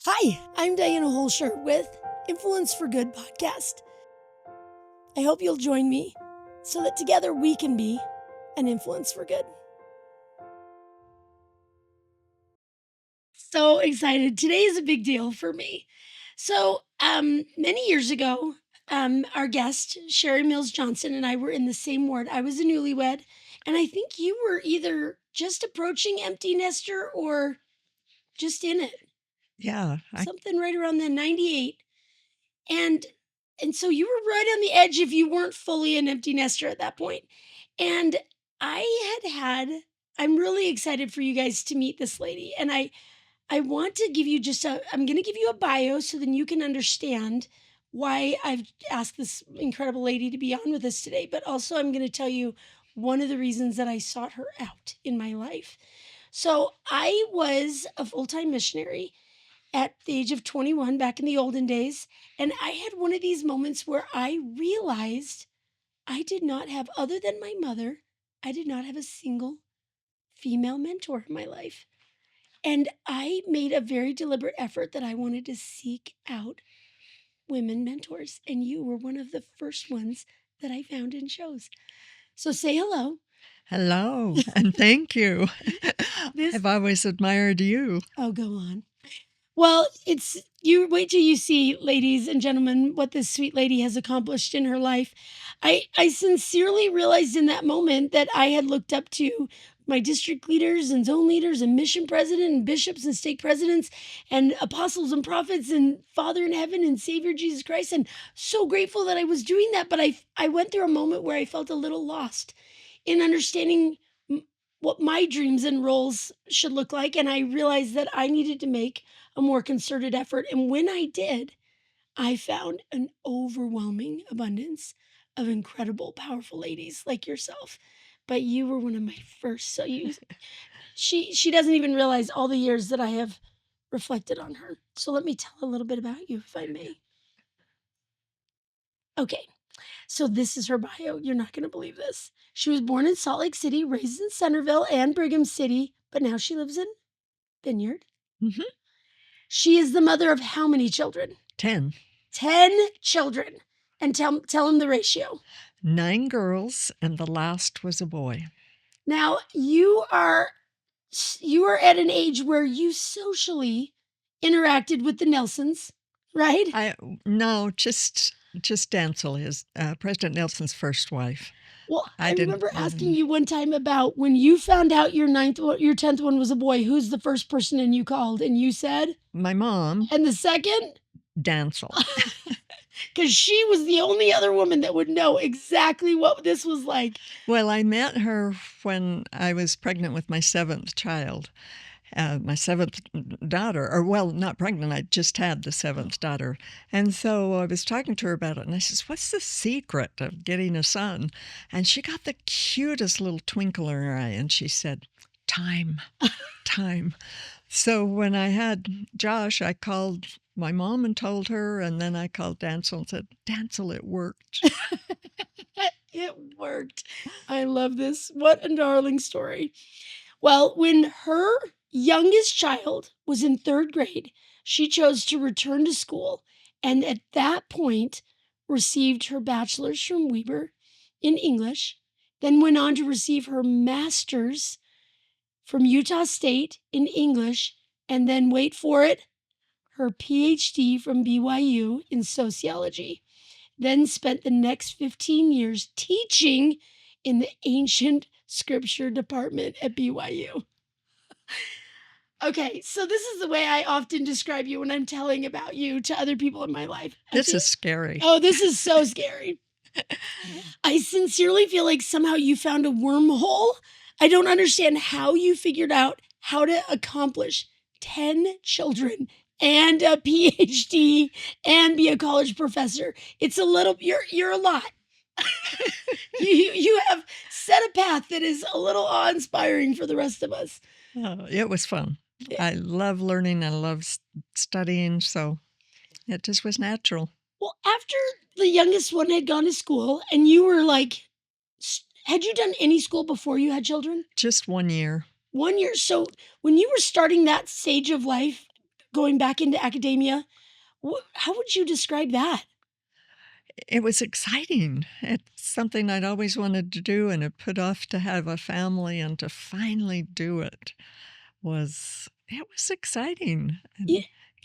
Hi, I'm Diana Hoelscher with Influence for Good podcast. I hope you'll join me so that together we can be an influence for good. So excited. Today is a big deal for me. So, many years ago, our guest, Sherrie Mills Johnson, and I were in the same ward. I was a newlywed, and I think you were either just approaching empty nester or just in it. Yeah, Something right around the 98. And so you were right on the edge if you weren't fully an empty nester at that point. And I'm really excited for you guys to meet this lady. And I want to give you I'm going to give you a bio so then you can understand why I've asked this incredible lady to be on with us today. But also, I'm going to tell you one of the reasons that I sought her out in my life. So I was a full-time missionary at the age of 21 back in the olden days. And I had one of these moments where I realized I did not have, other than my mother, I did not have a single female mentor in my life. And I made a very deliberate effort that I wanted to seek out women mentors. And you were one of the first ones that I found in shows. So say hello. hello, and thank you. I've always admired you. Oh, go on. Well, you wait till you see, ladies and gentlemen, what this sweet lady has accomplished in her life. I sincerely realized in that moment that I had looked up to my district leaders and zone leaders and mission president and bishops and stake presidents and apostles and prophets and Father in heaven and Savior Jesus Christ. And so grateful that I was doing that. But I went through a moment where I felt a little lost in understanding what my dreams and roles should look like. And I realized that I needed to make a more concerted effort. And when I did, I found an overwhelming abundance of incredible, powerful ladies like yourself. But you were one of my first. So she doesn't even realize all the years that I have reflected on her. So let me tell a little bit about you, if I may. Okay. So this is her bio. You're not going to believe this. She was born in Salt Lake City, raised in Centerville and Brigham City, but now she lives in Vineyard. Mm-hmm. She is the mother of how many children? 10. 10 children. And tell them the ratio. 9 girls, and the last was a boy. Now, you are at an age where you socially interacted with the Nelsons, right? No, just Dancel, his President Nelson's first wife. Well, I remember asking you one time about when you found out your 10th one was a boy, who's the first person and you called? And you said? My mom. And the second? Dancel. Because she was the only other woman that would know exactly what this was like. Well, I met her when I was pregnant with my 7th child. My 7th daughter, or well, not pregnant, I just had the 7th daughter. And so I was talking to her about it, and I says, what's the secret of getting a son? And she got the cutest little twinkle in her eye, and she said, time. So when I had Josh, I called my mom and told her, and then I called Dancel and said, Dancel, it worked. It worked. I love this. What a darling story. Well, when her youngest child was in 3rd grade, she chose to return to school and at that point received her bachelor's from Weber in English, then went on to receive her master's from Utah State in English, and then wait for it, her PhD from BYU in sociology. Then spent the next 15 years teaching in the ancient scripture department at BYU. Okay, so this is the way I often describe you when I'm telling about you to other people in my life. This is scary. Oh, this is so scary. I sincerely feel like somehow you found a wormhole. I don't understand how you figured out how to accomplish 10 children and a PhD and be a college professor. It's a little, you're a lot. You have set a path that is a little awe-inspiring for the rest of us. Oh, it was fun. I love learning. I love studying. So it just was natural. Well, after the youngest one had gone to school and you were like, had you done any school before you had children? Just 1 year. 1 year. So when you were starting that stage of life, going back into academia. How would you describe that? It was exciting. It's something I'd always wanted to do and had put off to have a family, and to finally do it was exciting.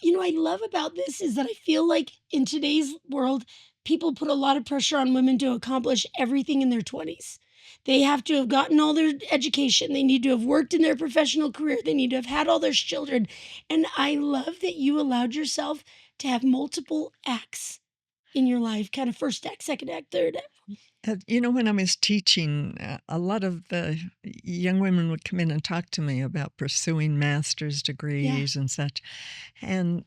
You, I love about this is that I feel like in today's world, people put a lot of pressure on women to accomplish everything in their 20s. They have to have gotten all their education. They need to have worked in their professional career. They need to have had all their children. And I love that you allowed yourself to have multiple acts in your life, kind of first act, second act, third act. When I was teaching, a lot of the young women would come in and talk to me about pursuing master's Yeah. degrees and such. And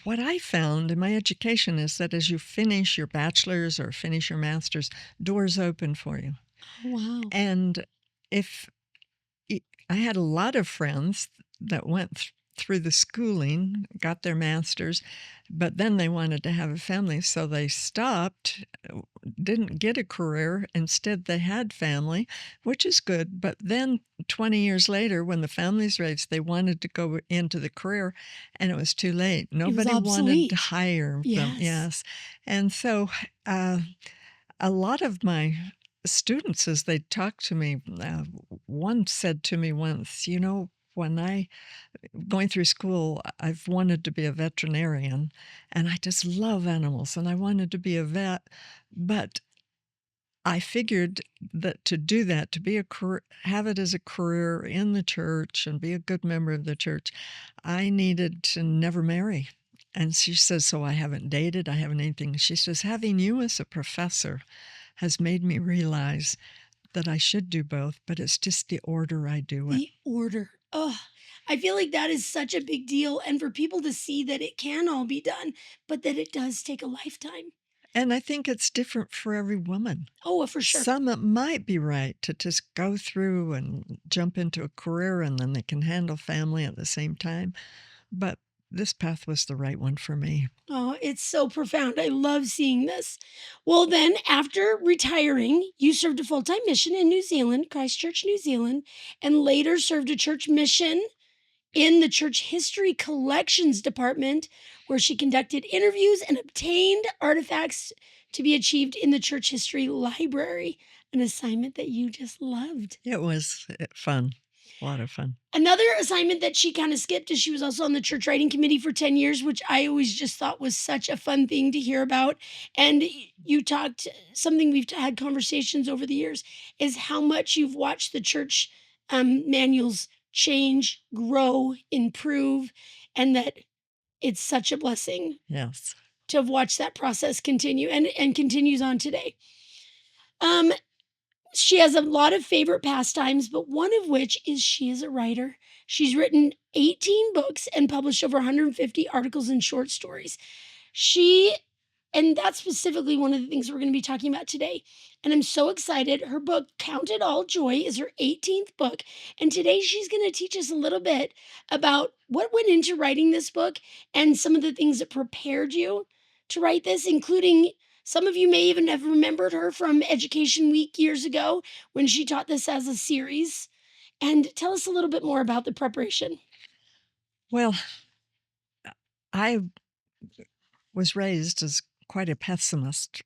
what I found in my education is that as you finish your bachelor's or finish your master's, doors open for you. Oh, wow. And if y- I had a lot of friends that went through the schooling, got their masters, but then they wanted to have a family, so they stopped, didn't get a career. Instead, they had family, which is good. But then 20 years later, when the family's raised, they wanted to go into the career, and it was too late. It was Nobody wanted to obsolete. hire them. Yes. Yes. And so, uh, a lot of my students, as they talk to me, one said to me once, when I going through school, I've wanted to be a veterinarian, and I just love animals, and I wanted to be a vet, but I figured that to do that, to be a have it as a career in the church and be a good member of the church, I needed to never marry. And she says, so I haven't dated, I haven't anything. She says, having you as a professor has made me realize that I should do both, but it's just the order I do it. The order. Oh, I feel like that is such a big deal. And for people to see that it can all be done, but that it does take a lifetime. And I think it's different for every woman. Oh, for sure. Some it might be right to just go through and jump into a career, and then they can handle family at the same time. But this path was the right one for me. Oh, it's so profound. I love seeing this. Well, then, after retiring, you served a full time mission in New Zealand, Christchurch, New Zealand, and later served a church mission in the church history collections department, where she conducted interviews and obtained artifacts to be achieved in the church history library, an assignment that you just loved. It was fun, a lot of fun. Another assignment that she kind of skipped is she was also on the church writing committee for 10 years, which I always just thought was such a fun thing to hear about. And you talked something we've had conversations over the years is how much you've watched the church manuals change, grow, improve, and that it's such a blessing Yes. to have watched that process continue and continues on today. Um, she has a lot of favorite pastimes, but one of which is she is a writer. She's written 18 books and published over 150 articles and short stories. She and that's specifically one of the things we're going to be talking about today. And I'm so excited. Her book, Count It All Joy, is her 18th book. And today she's going to teach us a little bit about what went into writing this book and some of the things that prepared you to write this, including some of you may even have remembered her from Education Week years ago when she taught this as a series. And tell us a little bit more about the preparation. Well, I was raised as quite a pessimist.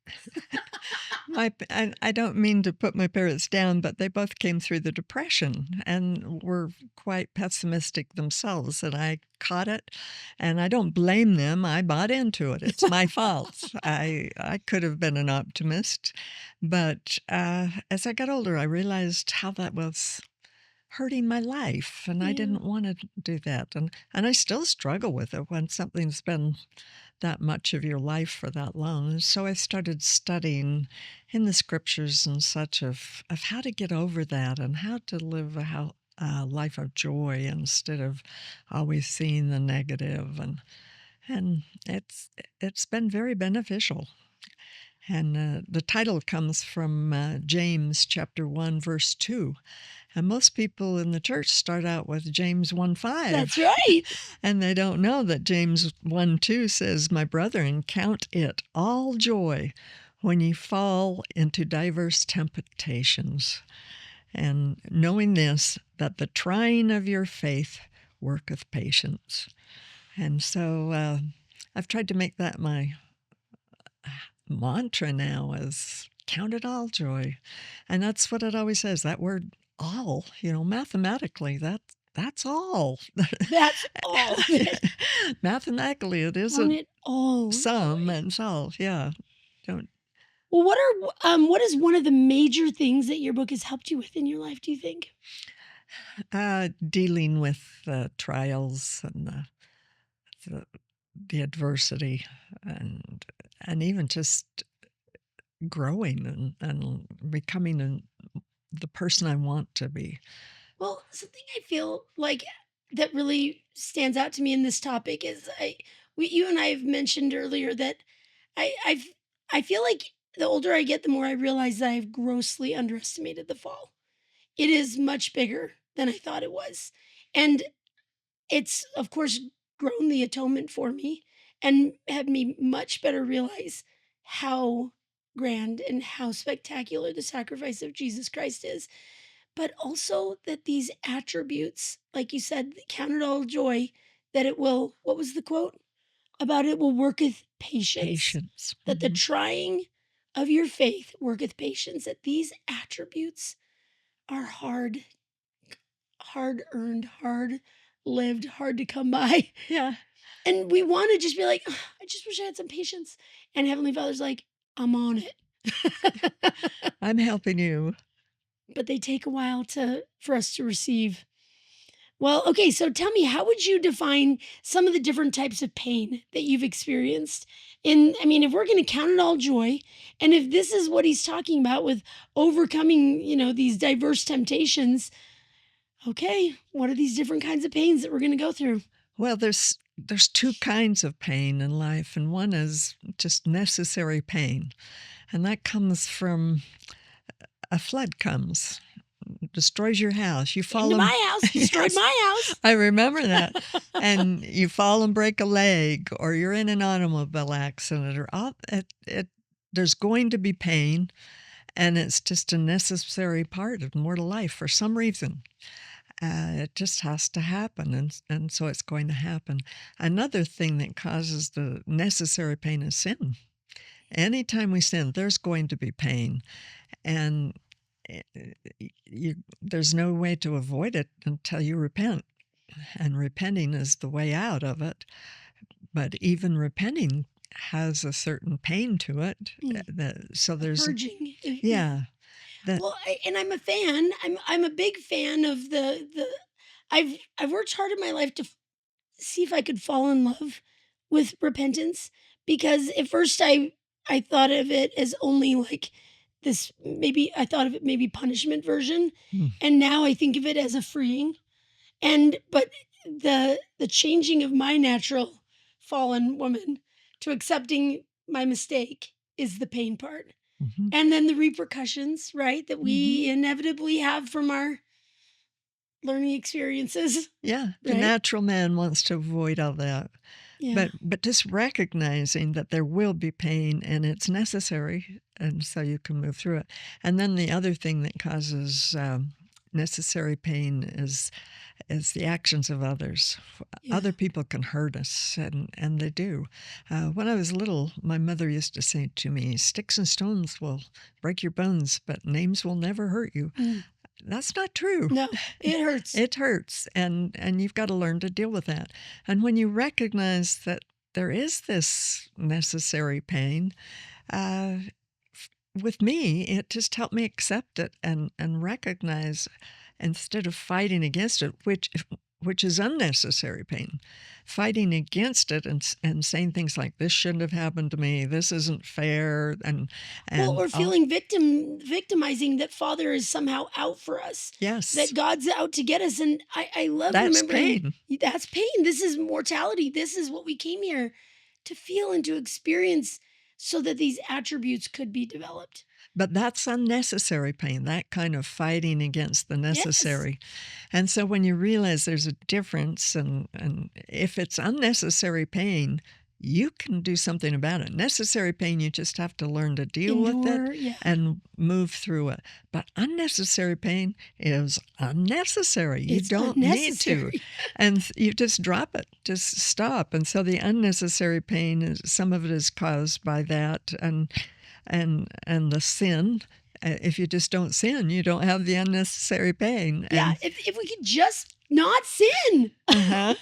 I don't mean to put my parents down, but they both came through the Depression and were quite pessimistic themselves, and I caught it, and I don't blame them. I bought into it. It's my fault. I could have been an optimist, but as I got older, I realized how that was hurting my life, and I Yeah. didn't want to do that. And I still struggle with it when something's been that much of your life for that long. And so I started studying in the scriptures and such of how to get over that and how to live a life of joy instead of always seeing the negative. And it's been very beneficial. And the title comes from James chapter 1, verse 2. And most people in the church start out with James 1:5. That's right. And they don't know that James 1:2 says, my brethren, count it all joy when ye fall into diverse temptations. And knowing this, that the trying of your faith worketh patience. And so I've tried to make that my mantra now is count it all joy. And that's what it always says, that word all, mathematically, that's all. That's all of it. Mathematically, it Count isn't it all some joy. and all. Yeah. Don't Well, what is one of the major things that your book has helped you with in your life, do you think? dealing with the trials and the, the adversity and even just growing and becoming the person I want to be. Well, something I feel like that really stands out to me in this topic is you and I have mentioned earlier that I've I feel like the older I get, the more I realize that I've grossly underestimated the fall. It is much bigger than I thought it was. And it's, of course, grown the atonement for me and had me much better realize how grand and how spectacular the sacrifice of Jesus Christ is. But also that these attributes, like you said, count it all joy, that it will, what was the quote? About it will worketh patience. Patience. That the trying of your faith worketh patience. That these attributes are hard earned, hard lived, hard to come by. Yeah, And we want to just be like, "Ugh, I just wish I had some patience." And Heavenly Father's like, I'm on it. I'm helping you. But they take a while for us to receive. Well, okay, so tell me, how would you define some of the different types of pain that you've experienced? I mean, if we're going to count it all joy, and if this is what he's talking about with overcoming, these diverse temptations, okay, what are these different kinds of pains that we're going to go through? Well, there's two kinds of pain in life, and one is just necessary pain, and that comes from a flood comes, destroys your house. You Came fall to and my house, destroyed yes, my I remember that. house. And you fall and break a leg, or you're in an automobile accident, or all it. There's going to be pain, and it's just a necessary part of mortal life for some reason. It just has to happen, and so it's going to happen. Another thing that causes the necessary pain is sin. Anytime we sin, there's going to be pain, and eh, there's no way to avoid it until you repent. And repenting is the way out of it. But even repenting has a certain pain to it. Mm, So a there's, purging. Yeah. yeah, that, Well, and I'm a fan. I'm a big fan of the. I've worked hard in my life to see if I could fall in love with repentance, because at first I thought of it as only like this, maybe I thought of it maybe punishment version, mm, and now I think of it as a freeing. And but the changing of my natural fallen woman to accepting my mistake is the pain part. mhm, And then the repercussions, right, that mhm. we inevitably have from our learning experiences, Yeah, the right? natural man wants to avoid all that. Yeah. But just recognizing that there will be pain and it's necessary, and so you can move through it. And then the other thing that causes necessary pain is the actions of others. Yeah. Other people can hurt us, and they do. When I was little, my mother used to say to me, "Sticks and stones will break your bones, but names will never hurt you." Mm. That's not true. No, it hurts. It hurts, and you've got to learn to deal with that. And when you recognize that there is this necessary pain, uh, with me, it just helped me accept it and recognize instead of fighting against it, which is unnecessary pain, fighting against it and saying things like this shouldn't have happened to me, this isn't fair, Well, and or oh feeling victimizing that Father is somehow out for us, yes, that God's out to get us. And I love that's remembering pain. that's pain. This is mortality. This is what we came here to feel and to experience, so that these attributes could be developed. But that's unnecessary pain, that kind of fighting against the Yes. necessary. And so when you realize there's a difference and if it's unnecessary pain, you can do something about it. Necessary pain, you just have to learn to deal with it Endure, yeah. and move through it. But unnecessary pain is unnecessary. You It's don't need to. unnecessary. And you just drop it, just stop. And so the unnecessary pain is, some of it is caused by that and the sin. If you just don't sin, you don't have the unnecessary pain. Yeah, And if we could just not sin. uh-huh.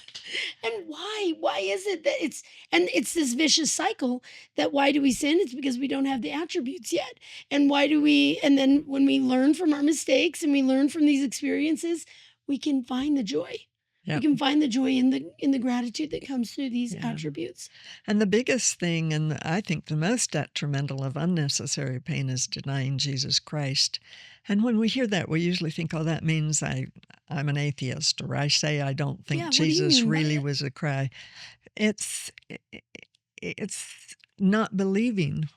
And why is it that it's this vicious cycle that why do we sin? It's because we don't have the attributes yet. And why do we, and then when we learn from our mistakes and we learn from these experiences, we can find the joy. We Yep. can find the joy in the gratitude that comes through these Yeah. attributes. And the biggest thing, and I think the most detrimental of unnecessary pain, is denying Jesus Christ. And when we hear that, we usually think, oh, that means I'm an atheist, or I say I don't think Yeah, what do you Jesus mean by really it? was a cry. It's not believing.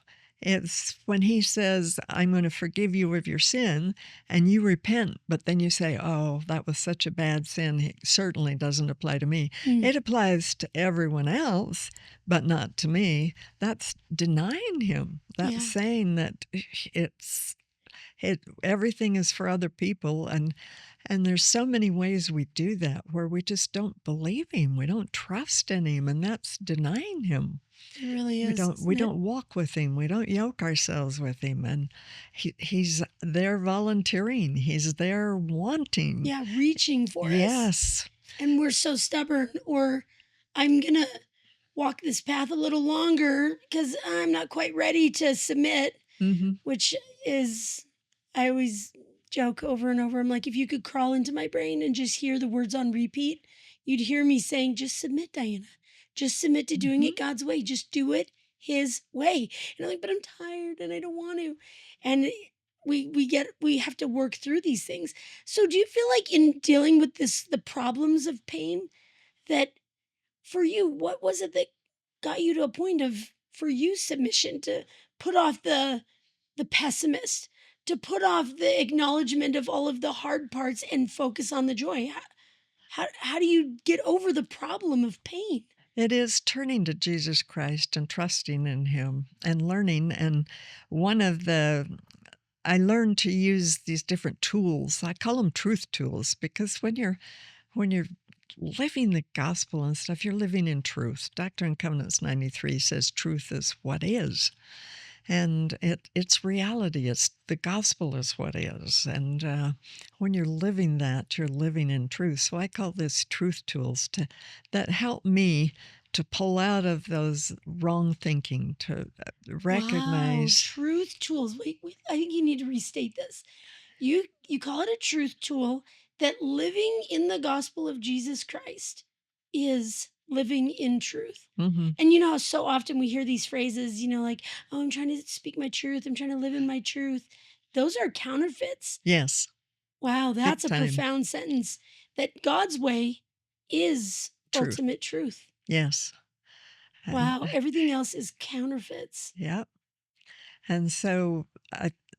It's when he says, I'm going to forgive you of your sin, and you repent, but then you say, oh, that was such a bad sin. It certainly doesn't apply to me. Mm, It applies to everyone else, but not to me. That's denying him. That's yeah. saying that everything is for other people, and there's so many ways we do that where we just don't believe him. We don't trust in him, and that's denying him. It really We is, don't isn't we it? don't walk with him. We don't yoke ourselves with him, and he's there volunteering. He's there wanting. Yeah, reaching for us. Yes. And we're so stubborn, or I'm gonna walk this path a little longer because I'm not quite ready to submit, Hmm. which is, I always joke over and over. I'm like, if you could crawl into my brain and just hear the words on repeat, you'd hear me saying, just submit, Diana. Just submit to doing Hmm. it God's way. Just do it his way. And I'm like, but I'm tired and I don't want to. And we have to work through these things. So do you feel like in dealing with the problems of pain, that for you, what was it that got you to a point of, for you, submission, to put off the pessimist, to put off the acknowledgement of all of the hard parts and focus on the joy? How do you get over the problem of pain? It is turning to Jesus Christ and trusting in him and learning. And one of the I learned to use these different tools. I call them truth tools because when you're living the gospel and stuff, you're living in truth. Doctrine and Covenants 93 says truth is what is. And it's reality. It's the gospel is what is. And when you're living that, you're living in truth. So I call this truth tools that help me to pull out of those wrong thinking, to Wow, recognize. truth tools. Wait, I think you need to restate this. You call it a truth tool, that living in the gospel of Jesus Christ is living in truth. Hmm. And you know how so often we hear these phrases, like, oh, I'm trying to speak my truth, I'm trying to live in my truth. Those are counterfeits. Yes, Wow, big that's a time. profound sentence, that God's way is Truth. ultimate truth. Yes. And Wow, everything else is counterfeits. yeah. And so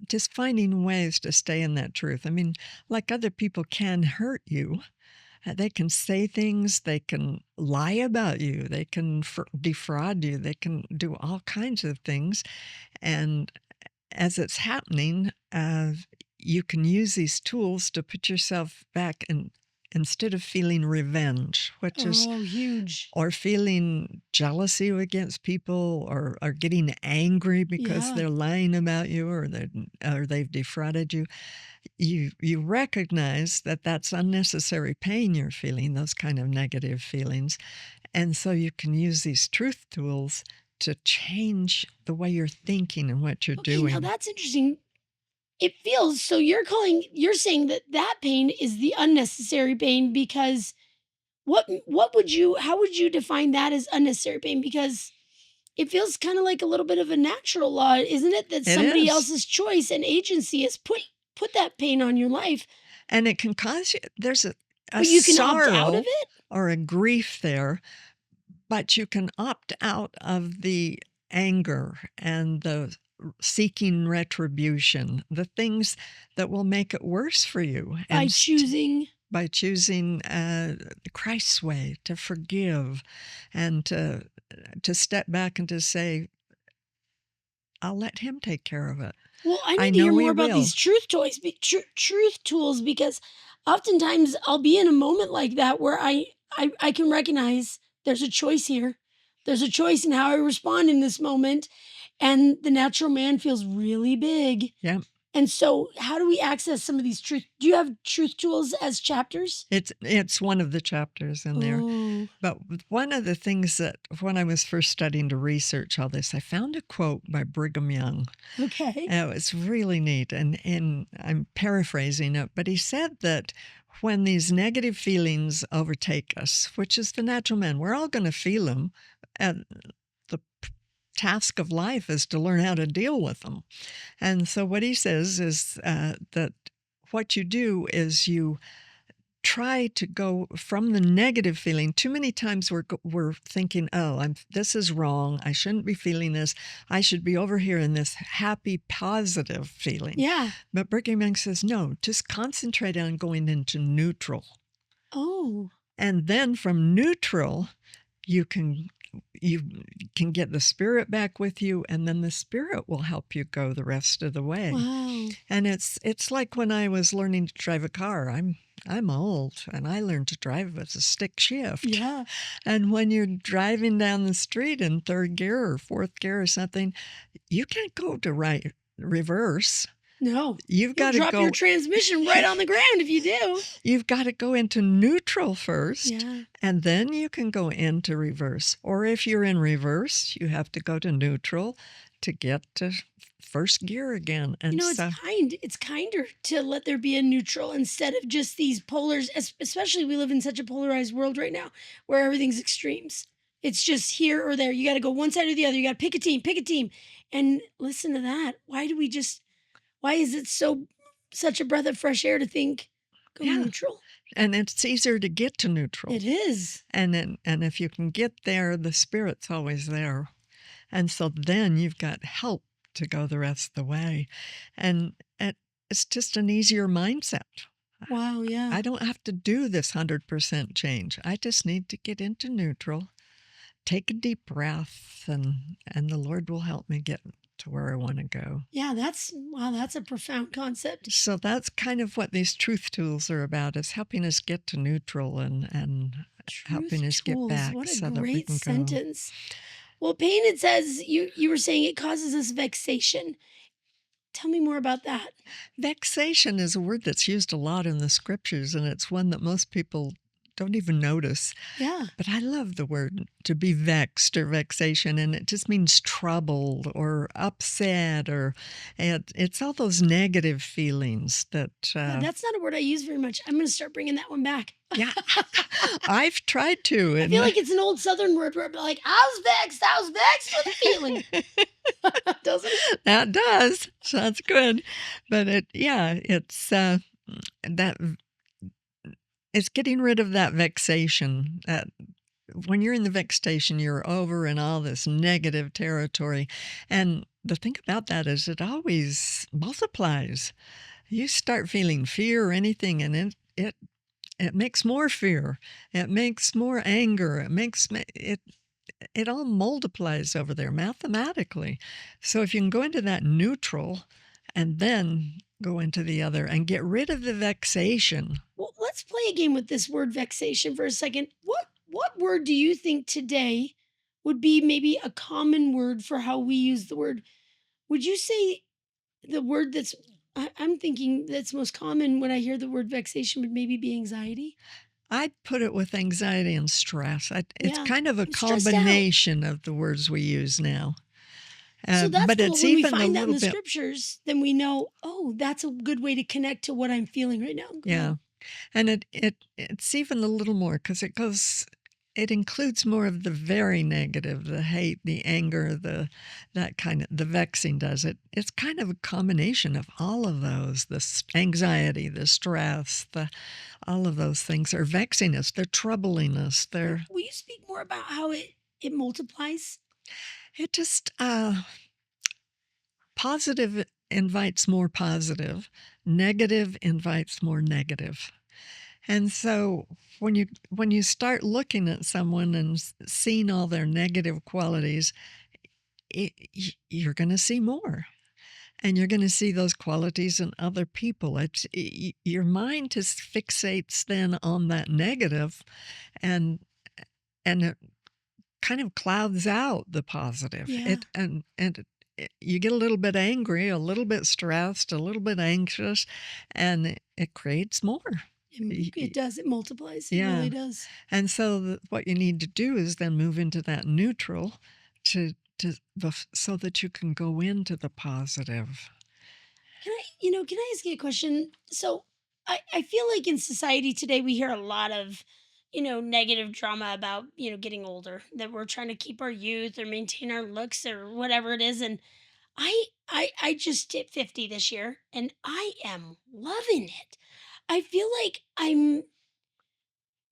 just finding ways to stay in that truth. I mean, like other people can hurt you. They can say things, they can lie about you, they can defraud you, they can do all kinds of things. And as it's happening, you can use these tools to put yourself back and instead of feeling revenge, which is Oh, huge. or feeling jealousy against people or getting angry because Yeah. they're lying about you or they've defrauded you, you recognize that that's unnecessary pain you're feeling, those kind of negative feelings. And so you can use these truth tools to change the way you're thinking and what you're Okay, now doing. that's interesting. It feels, so you're saying that that pain is the unnecessary pain, because what would you how would you define that as unnecessary pain? Because it feels kind of like a little bit of a natural law, isn't it, that It somebody is. else's choice and agency has put that pain on your life, And it can cause you, there's a but you can opt out of sorrow it? or a grief there, but you can opt out of the anger and the seeking retribution, the things that will make it worse for you, By and choosing. by choosing Christ's way to forgive and to step back and to say, I'll let him take care of it. Well, I I need to hear know he more about will. these truth tools, because oftentimes I'll be in a moment like that where I can recognize there's a choice here. There's a choice in how I respond in this moment, and the natural man feels really big. Yeah. And so, how do we access some of these truth? Do you have truth tools as chapters? It's one of the chapters in there. Oh, But one of the things that when I was first studying to research all this, I found a quote by Brigham Young. okay. It was really neat, and I'm paraphrasing it, but he said that when these negative feelings overtake us, which is the natural man, we're all going to feel them, and the task of life is to learn how to deal with them. And so what he says is that what you do is you try to go from the negative feeling. Too many times we're thinking, "Oh, this is wrong. I shouldn't be feeling this. I should be over here in this happy, positive feeling." Yeah. But Brigham Young says, "No, just concentrate on going into neutral, Oh, and then from neutral, you can you can get the spirit back with you, and then the spirit will help you go the rest of the way." wow. And it's like when I was learning to drive a car. I'm old, and I learned to drive with a stick shift. Yeah. And when you're driving down the street in third gear or fourth gear or something, you can't go to reverse. No. You've You'll got to drop your go. transmission right on the ground if you do. You've got to go into neutral first, Yeah. and then you can go into reverse. Or if you're in reverse, you have to go to neutral to get to first gear again. You And know, so, it's kinder to let there be a neutral instead of just these polars, especially we live in such a polarized world right now where everything's extremes. It's just here or there. You got to go one side or the other. You got to pick a team, pick a team. And listen to that. Why is it such a breath of fresh air to think go yeah. neutral? And it's easier to get to neutral. It is. And if you can get there, the spirit's always there. And so then you've got help to go the rest of the way. And it's just an easier mindset. Wow. Yeah. I don't have to do this 100% change. I just need to get into neutral, take a deep breath, and the Lord will help me get to where I want to go. Yeah. That's a profound concept. So that's kind of what these truth tools are about, is helping us get to neutral and helping Truth us get tools. back What a so that we great can go. sentence. Well, pain, it says you were saying it causes us vexation. Tell me more about that. Vexation is a word that's used a lot in the scriptures, and it's one that most people don't even notice. Yeah. But I love the word to be vexed or vexation, and it just means troubled or upset, or it's all those negative feelings that. That's not a word I use very much. I'm going to start bringing that one back. Yeah, I've tried to. I feel like it's an old Southern word where I'm like, I was vexed with a feeling. Doesn't it? That does. Sounds good. But it's that it's getting rid of that vexation. That when you're in the vexation, you're over in all this negative territory. And the thing about that is it always multiplies. You start feeling fear or anything, and it makes more fear. It makes more anger. It all multiplies over there mathematically. So if you can go into that neutral and then go into the other and get rid of the vexation. Well, let's play a game with this word vexation for a second. What word do you think today would be maybe a common word for how we use the word? Would you say the word I'm thinking that's most common when I hear the word vexation would maybe be anxiety? I'd put it with anxiety and stress. It's Yeah. kind of a I'm stressed out. combination of the words we use now. So that's But cool. it's When we even a find that in little the bit, scriptures, then we know, oh, that's a good way to connect to what I'm feeling right now. Go yeah. ahead. And it's even a little more because it includes more of the very negative, the hate, the anger, the vexing does it. It's kind of a combination of all of those, anxiety, the stress, all of those things are vexing us. They're troubling us. Will you speak more about how it multiplies? It just, positive invites more positive, negative invites more negative. And so when you start looking at someone and seeing all their negative qualities, you're going to see more. And you're going to see those qualities in other people. Your mind just fixates then on that negative, and it kind of clouds out the positive. Yeah. You get a little bit angry, a little bit stressed, a little bit anxious, and it creates more. It does. It multiplies. It Yeah. really does. And so what you need to do is then move into that neutral to so that you can go into the positive. Can I ask you a question? So I feel like in society today we hear a lot of, negative drama about, getting older, that we're trying to keep our youth or maintain our looks or whatever it is. And I just hit 50 this year and I am loving it. I feel like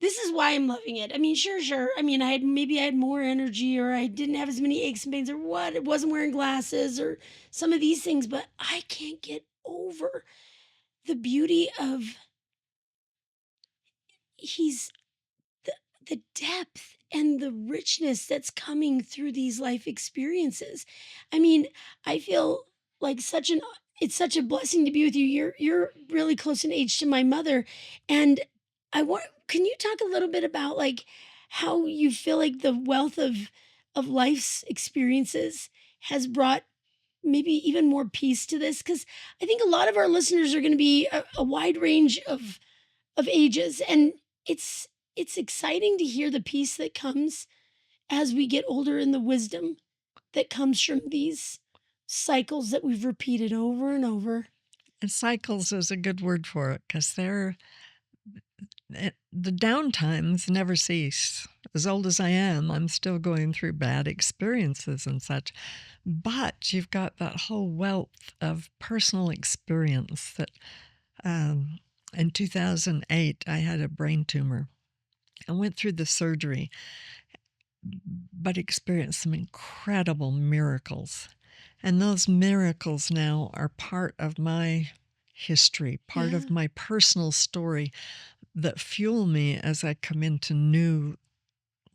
this is why I'm loving it. I mean, sure. I mean, I had more energy or I didn't have as many aches and pains or what. It wasn't wearing glasses or some of these things, but I can't get over the beauty of he's the the depth and the richness that's coming through these life experiences. I mean, I feel like it's such a blessing to be with you. You're really close in age to my mother, and I want can you talk a little bit about like how you feel like the wealth of life's experiences has brought maybe even more peace to this, because I think a lot of our listeners are going to be a wide range of ages, and it's it's exciting to hear the peace that comes as we get older and the wisdom that comes from these cycles that we've repeated over and over. And cycles is a good word for it because the downtimes never cease. As old as I am, I'm still going through bad experiences and such. But you've got that whole wealth of personal experience that in 2008, I had a brain tumor. I went through the surgery, but experienced some incredible miracles. And those miracles now are part of my history, part Yeah. of my personal story that fuel me as I come into new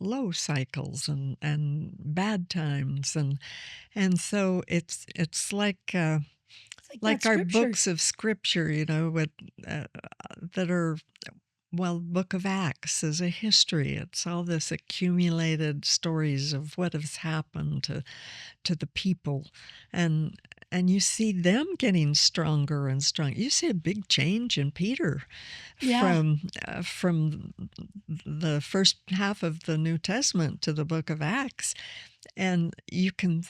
low cycles and bad times. And so it's It's like that like our scripture. books of scripture, with uh, that are well, Book of Acts is a history. It's all this accumulated stories of what has happened to the people, and you see them getting stronger and stronger. You see a big change in Peter Yeah. from the first half of the New Testament to the Book of Acts, and you can.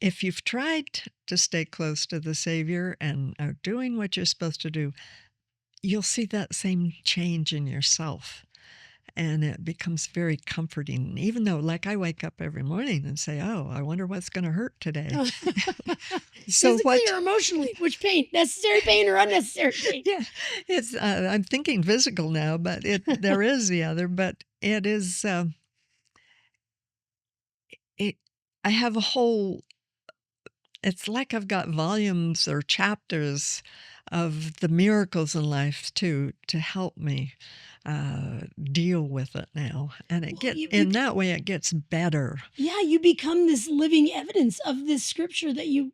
If you've tried to stay close to the Savior and are doing what you're supposed to do, you'll see that same change in yourself, and it becomes very comforting, even though, like, I wake up every morning and say, "Oh, I wonder what's gonna hurt today." So Physically what or emotionally? Which pain? Necessary pain or unnecessary pain? Yeah, I'm thinking physical now, but there is the other, but it is, it I have a whole it's like I've got volumes or chapters of the miracles in life to help me deal with it now, and it Well, get in that way it gets better. yeah, you become this living evidence of this scripture that you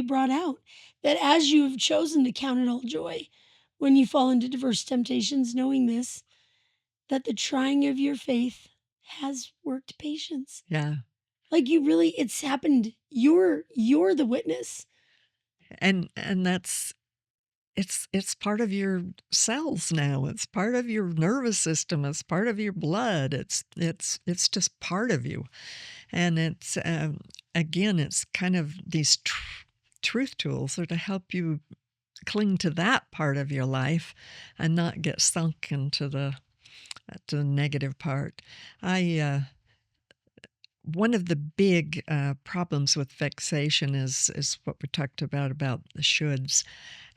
brought out. That as you have chosen to count it all joy when you fall into diverse temptations, knowing this, that the trying of your faith has worked patience. Yeah, Like you really, it's happened. You're the witness. and that's it's part of your cells now. It's part of your nervous system. It's part of your blood. It's just part of you, and it's again, it's kind of these truth tools are to help you cling to that part of your life and not get sunk into the negative part. I One of the big problems with vexation is what we talked about the shoulds.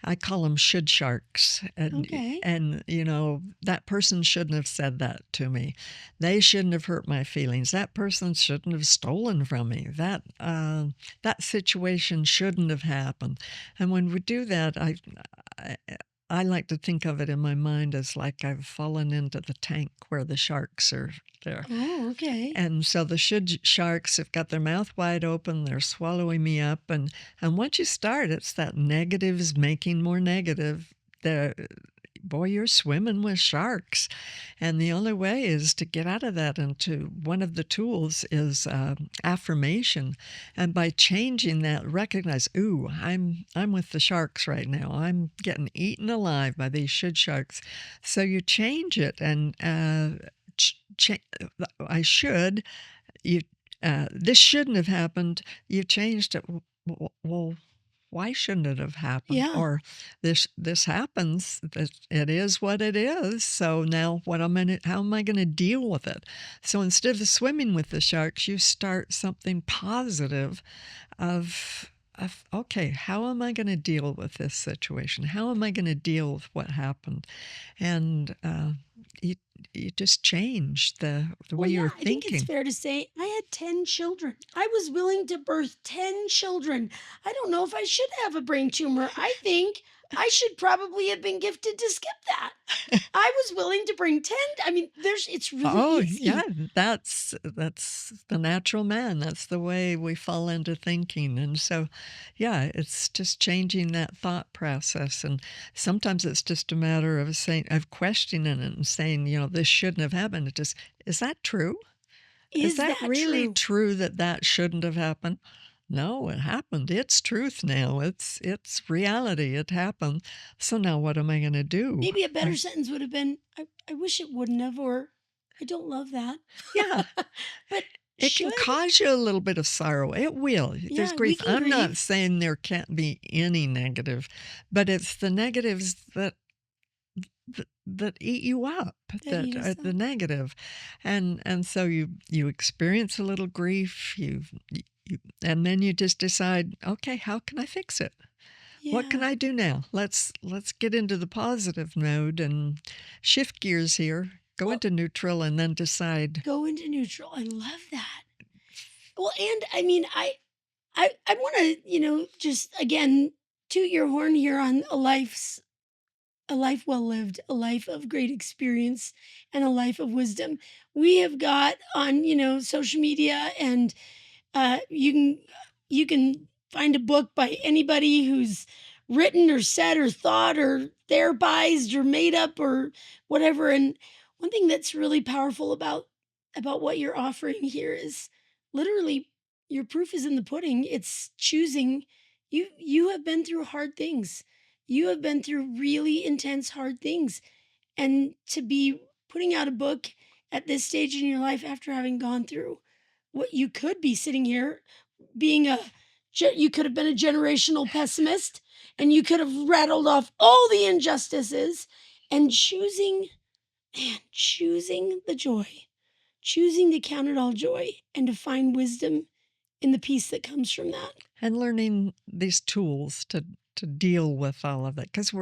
I call them should sharks, Okay. and that person shouldn't have said that to me. They shouldn't have hurt my feelings. That person shouldn't have stolen from me. That situation shouldn't have happened. And when we do that, I I like to think of it in my mind as like I've fallen into the tank where the sharks are there. Oh, okay. And so the sharks have got their mouth wide open, they're swallowing me up, and once you start, it's that negatives making more negative. The boy, you're swimming with sharks, and the only way is to get out of that. And to one of the tools is affirmation, and by changing that, recognize, ooh, I'm with the sharks right now. I'm getting eaten alive by these sharks. So you change it, and I should. You this shouldn't have happened. You changed it. Well, why shouldn't it have happened? Yeah. Or this happens. It is what it is. So now, how am I going to deal with it? So instead of swimming with the sharks, you start something positive of okay, how am I going to deal with this situation? How am I going to deal with what happened? And you you just change the way Well, yeah, you're I think it's thinking. fair to say I had 10 children. I was willing to birth 10 children. I don't know if I should have a brain tumor. I think I should probably have been gifted to skip that. I was willing to bring 10. I mean, it's really Oh, yeah, easy. that's the natural man. That's the way we fall into thinking, and so, yeah, it's just changing that thought process, and sometimes it's just a matter of questioning it and saying, "This shouldn't have happened." It just, "Is that true? Is Is that that really true? true that that shouldn't have happened?" No, it happened. It's truth now. It's reality. It happened. So now what am I gonna do? Maybe a better I sentence would have been I wish it wouldn't have, or I don't love that. Yeah. But It can should? cause you a little bit of sorrow. It will. There's Yeah, we grief. can I'm not grieve. saying there can't be any negative, but it's the negatives that eat you up, That that eat are us the up. negative, and so you experience a little grief. And then you just decide, okay, how can I fix it? What can Yeah. I do now? Let's get into the positive mode and shift gears here. Go Well, into neutral, and then decide. go into neutral. I love that. Well, and I mean, I want to, just again toot your horn here on a life well lived, a life of great experience, and a life of wisdom. We have got on, social media, and you can find a book by anybody who's written or said or thought or therapized or made up or whatever. And one thing that's really powerful about what you're offering here is literally your proof is in the pudding. It's choosing. You have been through hard things. You have been through really intense hard things, and to be putting out a book at this stage in your life after having gone through what you could be sitting here being you could have been a generational pessimist, and you could have rattled off all the injustices, and choosing the joy, choosing to count it all joy and to find wisdom in the peace that comes from that. And learning these tools to deal with all of it, because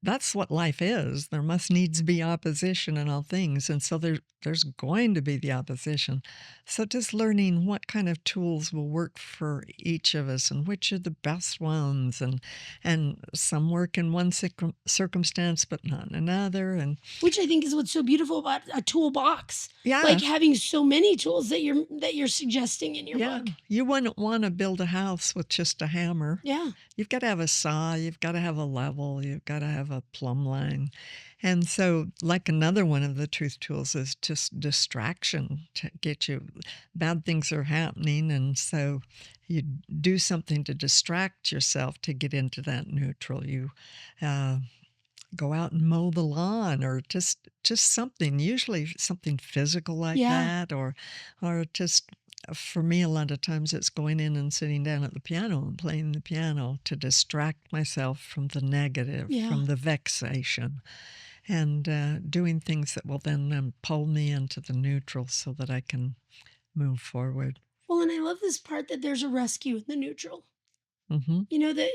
that's what life is. There must needs be opposition in all things, and so there's going to be the opposition. So just learning what kind of tools will work for each of us and which are the best ones, and some work in one circumstance but not in another, and Which I think is what's so beautiful about a toolbox, like yeah. having so many tools that you're suggesting in your Yeah, book. you wouldn't wanna build a house with just a hammer. Yeah. You've gotta have a saw, you've gotta have a level, you've gotta have a plumb line. And so, like, another one of the truth tools is just distraction to get you bad things are happening, and so you do something to distract yourself to get into that neutral. You, uh go out and mow the lawn, or just something, usually something physical like Yeah. that, or just for me, a lot of times it's going in and sitting down at the piano and playing the piano to distract myself from the negative, Yeah. from the vexation, and doing things that will then pull me into the neutral so that I can move forward. Well, and I love this part that there's a rescue in the neutral. Hmm. That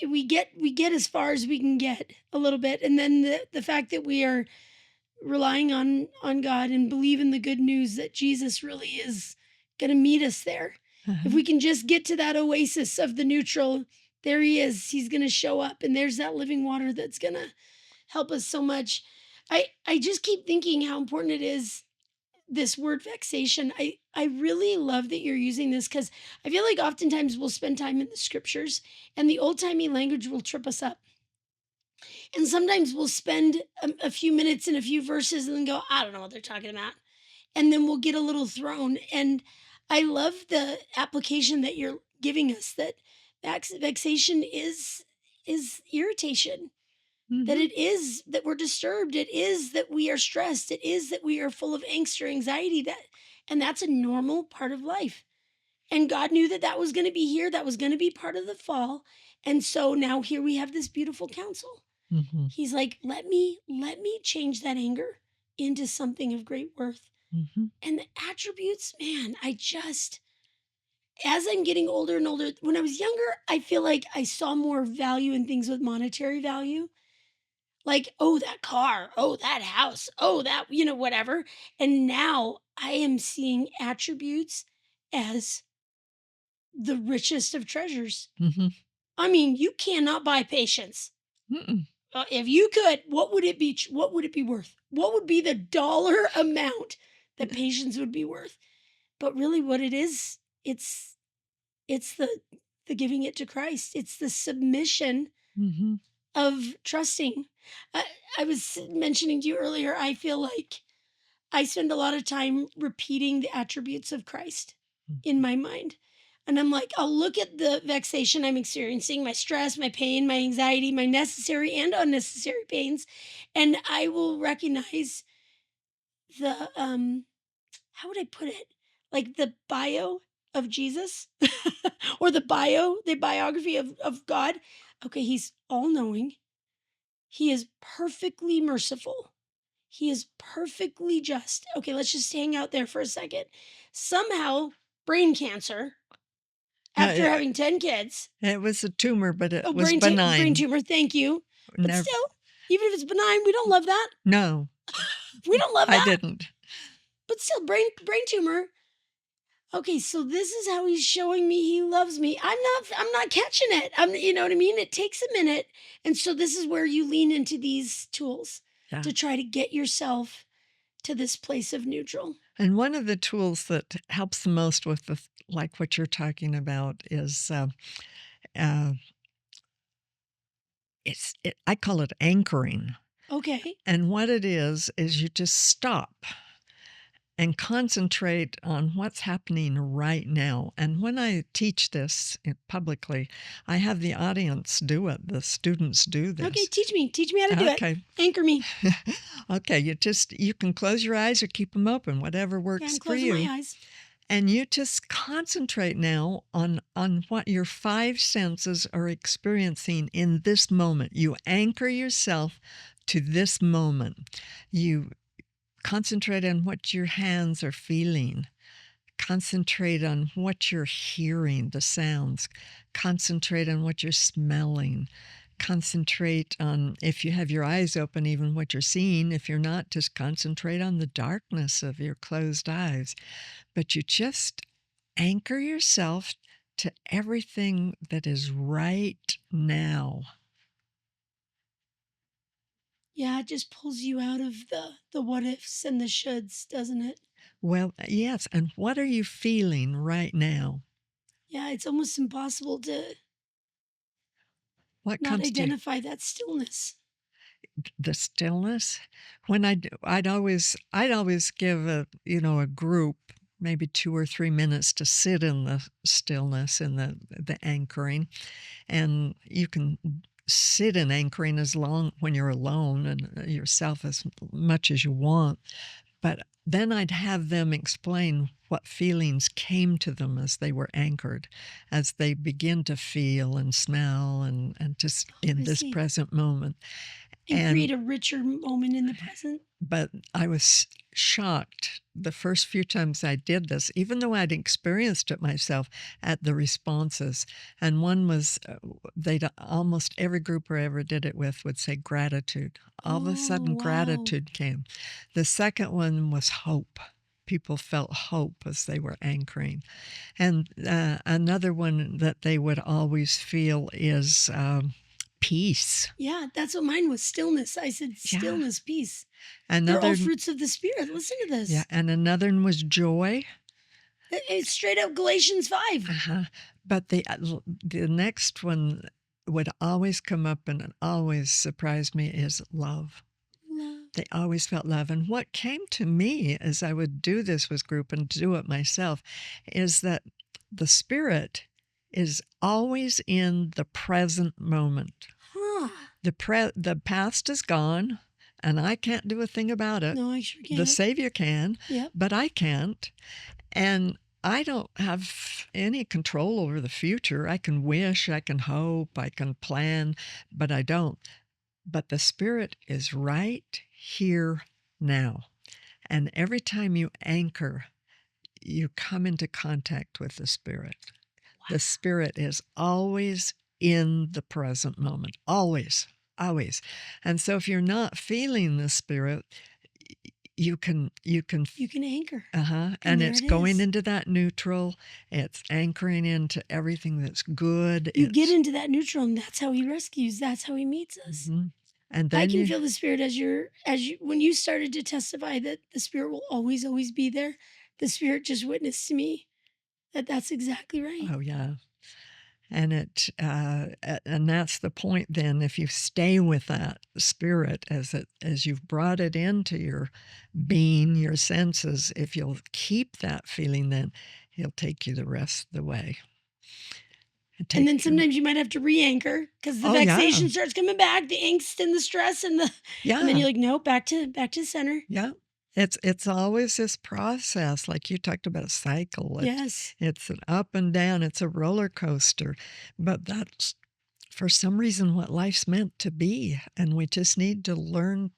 we get as far as we can get a little bit, and then the fact that we are relying on God and believe in the good news that Jesus really is going to meet us there. If Uh-huh. we can just get to that oasis of the neutral, there he is. He's going to show up, and there's that living water that's going to help us so much. I just keep thinking how important it is, this word vexation. I really love that you're using this, because I feel like oftentimes we'll spend time in the scriptures and the old timey language will trip us up. And sometimes we'll spend a few minutes in a few verses and then go, I don't know what they're talking about. And then we'll get a little thrown. And I love the application that you're giving us, that vexation is irritation, that Mm-hmm. it is that we're disturbed, it is that we are stressed, it is that we are full of angst or anxiety, and that's a normal part of life. And God knew that that was going to be here, that was going to be part of the fall. And so now here we have this beautiful counsel. Mm-hmm. He's like, let me change that anger into something of great worth. Mm-hmm. And the attributes, man, as I'm getting older and older, when I was younger, I feel like I saw more value in things with monetary value. Like, oh, that car, oh, that house, oh, that, whatever. And now I am seeing attributes as the richest of treasures. Mm-hmm. I mean, you cannot buy patience. Mm-mm. If you could, what would it be? What would it be worth? What would be the dollar amount that patience would be worth? But really, what it is, it's the giving it to Christ. It's the submission Mm-hmm. of trusting. I, I was mentioning to you earlier. I feel like I spend a lot of time repeating the attributes of Christ in my mind. And I'm like, I'll look at the vexation I'm experiencing, my stress, my pain, my anxiety, my necessary and unnecessary pains, and I will recognize the how would I put it? Like the bio of Jesus or the biography of God. Okay, he's all knowing. He is perfectly merciful. He is perfectly just. Okay, let's just hang out there for a second. Somehow, brain cancer after Yeah, having 10 kids. it was a tumor, but it Oh, was brain benign. tumor, thank you. But Never, still, even if it's benign, we don't love that. no, We don't love I that. didn't. But still, brain tumor. Okay, so this is how he's showing me he loves me. I'm not catching it. You know what I mean? It takes a minute. And so this is where you lean into these tools Yeah. to try to get yourself to this place of neutral. And one of the tools that helps the most with like what you're talking about is uh, I call it anchoring. Okay. And what it is you just stop and concentrate on what's happening right now. And when I teach this publicly, I have the audience do it. The students do Okay, this. teach me how to do it. Okay. Anchor me. Okay, you can close your eyes or keep them open, whatever Okay, I'm works for closing my you. eyes. And you just concentrate now on what your five senses are experiencing in this moment. You anchor yourself to this moment. You concentrate on what your hands are feeling. Concentrate on what you're hearing, the sounds. Concentrate on what you're smelling. Concentrate on, if you have your eyes open, even what you're seeing. If you're not, just concentrate on the darkness of your closed eyes. But you just anchor yourself to everything that is right now. Yeah, it just pulls you out of the what ifs and the shoulds, doesn't it? Well, yes. And what are you feeling right now? Yeah, it's almost impossible to What not comes to you? identify that stillness. The stillness. When I'd always give a group maybe 2 or 3 minutes to sit in the stillness and the anchoring, and you can sit in anchoring as long when you're alone and yourself as much as you want. But then I'd have them explain what feelings came to them as they were anchored, as they begin to feel and smell and just Oh, in I this see. present moment. And And create a richer moment in the present. but I was shocked the first few times I did this, even though I'd experienced it myself, at the responses. And one was they'd almost every group I ever did it with would say gratitude. All of a Oh, sudden, wow. gratitude came. The second one was hope. People felt hope as they were anchoring. And another one that they would always feel is peace. Yeah, that's what mine was. Stillness. I said Yeah. stillness, peace. Another, They're all fruits of the Spirit. Listen to this. yeah, and another one was joy. It's straight up Galatians 5. But the next one would always come up and it always surprised me is love. They always felt love. And what came to me as I would do this with group and do it myself is that the Spirit is always in the present moment. The past is gone, and I can't do a thing about it. No, I sure can't. The Savior can, but I can't. And I don't have any control over the future. I can wish, I can hope, I can plan, but I don't. But the Spirit is right here now. And every time you anchor, you come into contact with the Spirit. Wow. The Spirit is always in the present moment, always, always. And so if you're not feeling the Spirit, you can anchor. And it's going into that neutral. It's anchoring into everything that's good. You get into that neutral, and that's how he rescues. That's how he meets us. And then I can feel the Spirit as you when you started to testify that the Spirit will always, always be there. The Spirit just witnessed to me that that's exactly right. Oh yeah. And and that's the point. Then, if you stay with that Spirit as you've brought it into your being, your senses, if you'll keep that feeling, then He'll take you the rest of the way. And then sometimes you might have to re-anchor because the vexation starts coming back, the angst and the stress and and then you're like, no, back to center. Yeah. It's always this process, like you talked about, a cycle. It's an up and down. It's a roller coaster. But that's, for some reason, what life's meant to be. And we just need to learn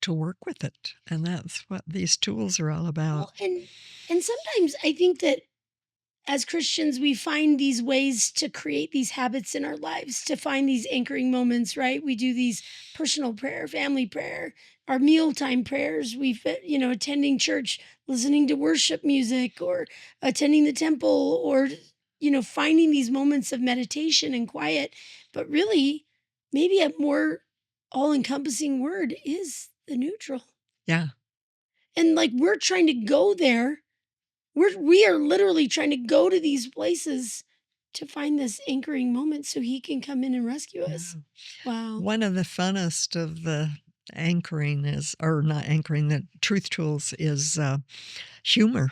to work with it. And that's what these tools are all about. Well, and sometimes I think that as Christians, we find these ways to create these habits in our lives, to find these anchoring moments, right? We do these personal prayer, family prayer, our mealtime prayers. We've, attending church, listening to worship music, or attending the temple, or, finding these moments of meditation and quiet. But really, maybe a more all-encompassing word is the neutral. Yeah. And we're trying to go there. We are literally trying to go to these places to find this anchoring moment so he can come in and rescue us. Wow. One of the funnest of the anchoring the truth tools is humor.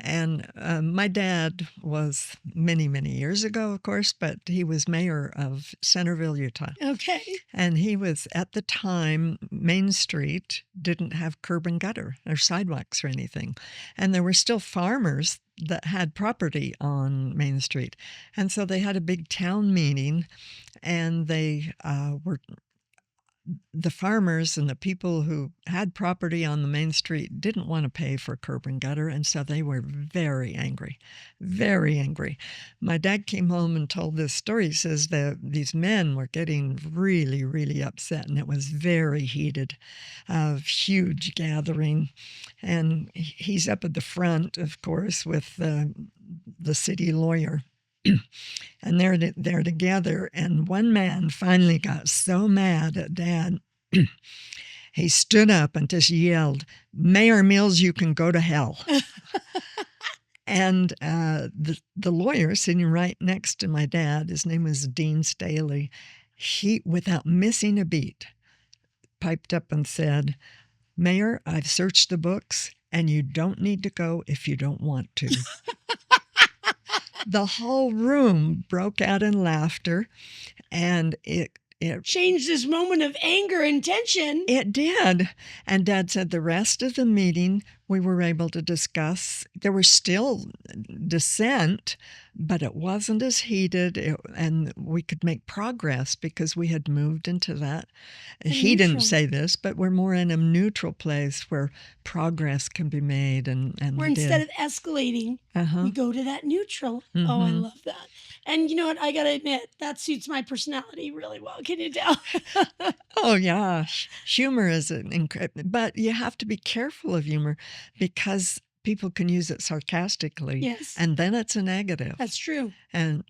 And my dad was many, many years ago, of course, but he was mayor of Centerville, Utah. Okay. And he was, at the time, Main Street didn't have curb and gutter or sidewalks or anything. And there were still farmers that had property on Main Street. And so they had a big town meeting, and the farmers and the people who had property on the main street didn't want to pay for curb and gutter, and so they were very angry, very angry. My dad came home and told this story. He says that these men were getting really, really upset, and it was very heated, a huge gathering. And he's up at the front, of course, with the city lawyer. And they're together, and one man finally got so mad at Dad, he stood up and just yelled, "Mayor Mills, you can go to hell." And the lawyer sitting right next to my dad, his name was Dean Staley, he, without missing a beat, piped up and said, "Mayor, I've searched the books, and you don't need to go if you don't want to." The whole room broke out in laughter, and it changed this moment of anger and tension. It did. And Dad said the rest of the meeting we were able to discuss. There was still dissent, but it wasn't as heated, and we could make progress because we had moved into that. He didn't say this, but we're more in a neutral place where progress can be made. And where instead of escalating, we go to that neutral. Oh, I love that. And you know what? I got to admit, that suits my personality really well. Can you tell? Oh, yeah. Humor is incredible. But you have to be careful of humor because people can use it sarcastically, Yes, and then it's a negative. that's true.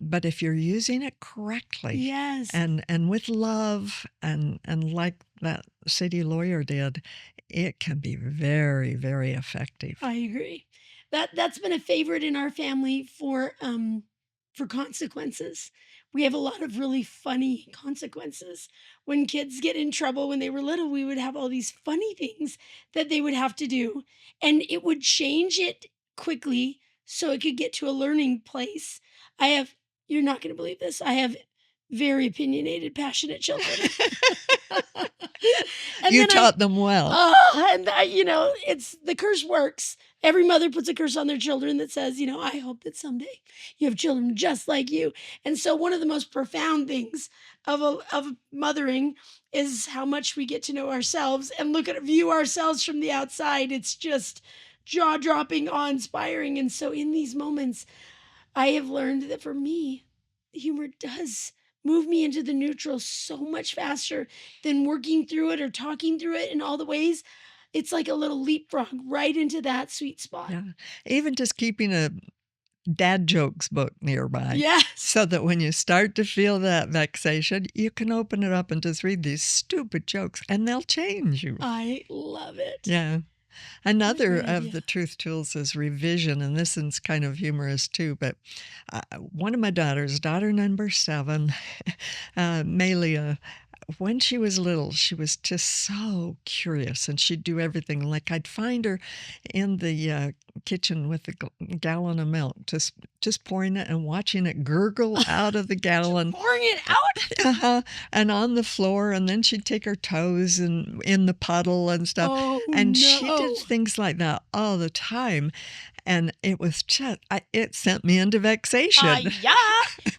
But if you're using it correctly Yes, and with love and like that city lawyer did, it can be very, very effective. I agree. That's been a favorite in our family for consequences. We have a lot of really funny consequences. When kids get in trouble when they were little, we would have all these funny things that they would have to do, and it would change it quickly so it could get to a learning place. I have You're not going to believe this. I have very opinionated, passionate children. And You then I taught them well. and I, it's the curse works. Every mother puts a curse on their children that says, I hope that someday you have children just like you. And so one of the most profound things of mothering is how much we get to know ourselves and view ourselves from the outside. It's just jaw-dropping, awe-inspiring. And so in these moments, I have learned that for me, humor does move me into the neutral so much faster than working through it or talking through it in all the ways. It's like a little leapfrog right into that sweet spot. Yeah. Even just keeping a dad jokes book nearby Yes, so that when you start to feel that vexation, you can open it up and just read these stupid jokes and they'll change you. I love it. Yeah. What a Another great of idea. the truth tools is revision, and this is kind of humorous too. But one of my daughters, daughter number 7, Malia, when she was little, she was just so curious, and she'd do everything. Like I'd find her in the kitchen with a gallon of milk, just pouring it and watching it gurgle out of the gallon. Pouring it out? Uh-huh, and on the floor, and then she'd take her toes and in the puddle and stuff, Oh and she no. did things like that all the time, and it was just it sent me into vexation. Yeah.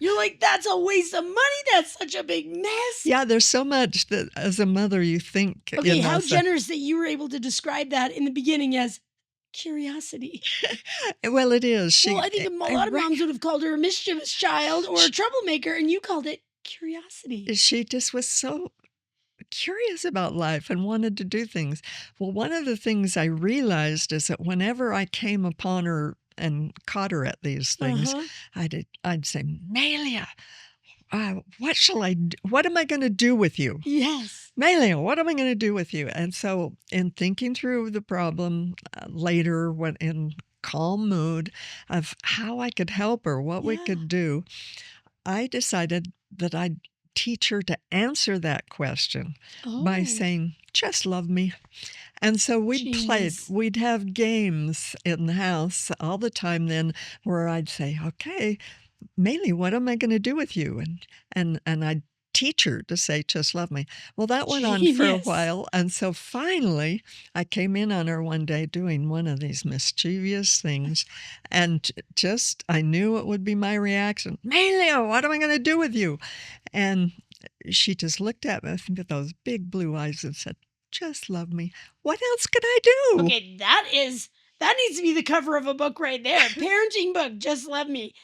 You're like, that's a waste of money. That's such a big mess. Yeah, there's so much that as a mother you think, Okay, how generous that you were able to describe that in the beginning as curiosity. well, it is. Well, I think a lot of moms would have called her a mischievous child or a troublemaker, and you called it curiosity. She just was so curious about life and wanted to do things. Well, one of the things I realized is that whenever I came upon her and caught her at these things, Uh-huh. I'd say, Malia, what shall I do? What am I going to do with you? Yes. Malia, what am I going to do with you? And so, in thinking through the problem later, when in calm mood of how I could help her, what we Yeah. could do, I decided that I'd teach her to answer that question by Oh, saying, just love me. And so genius. we'd have games in the house all the time then where I'd say, okay, Maylee, what am I going to do with you? And I'd teach her to say, just love me. Well, that went on for a Genius. while. And so finally, I came in on her one day doing one of these mischievous things. And I knew it would be my reaction. Maylee, what am I going to do with you? And she just looked at me with those big blue eyes and said, just love me. What else can I do? Okay, that needs to be the cover of a book right there. Parenting book, just love me.